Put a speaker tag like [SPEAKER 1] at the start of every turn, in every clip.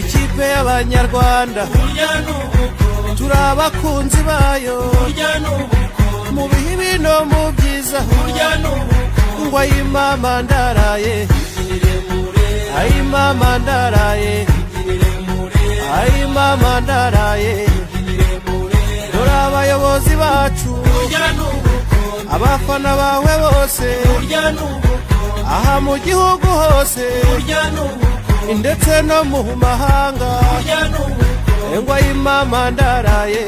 [SPEAKER 1] ikipe y'abanyarwanda turabakunzi bayo mu bihe bino mu byiza ngo ayimama ndaraye ayimama ndaraye ayimama ndaraye dore abayobozi bacu abafana bawe bose aha mu gihugu hose ndetse no mu mahanga ngo ayimama ndaraye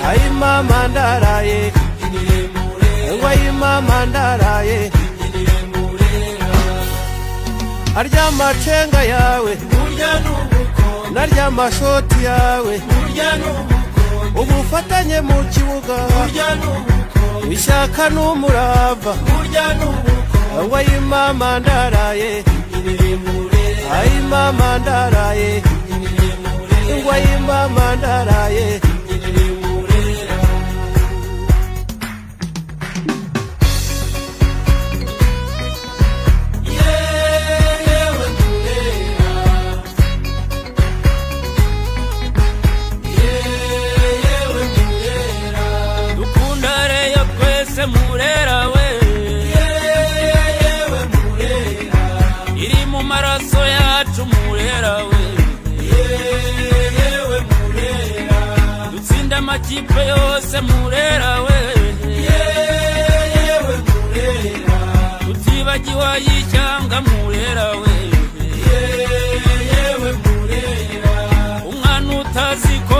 [SPEAKER 1] ayimama ndaraye ngo ayimama ndaraye arya macenga yawe narya mashoti yawe ubufatanye mu kibuga ishyaka n'umurava ngo ayimama ndaraye ayimama ndaraye ngo ayimama ndaraye
[SPEAKER 2] Murera we iri mu maraso yacu Murera we dutsinda amakipe yose Murera we tutibagiwe y'ishyanga Murera we umwana utazi ko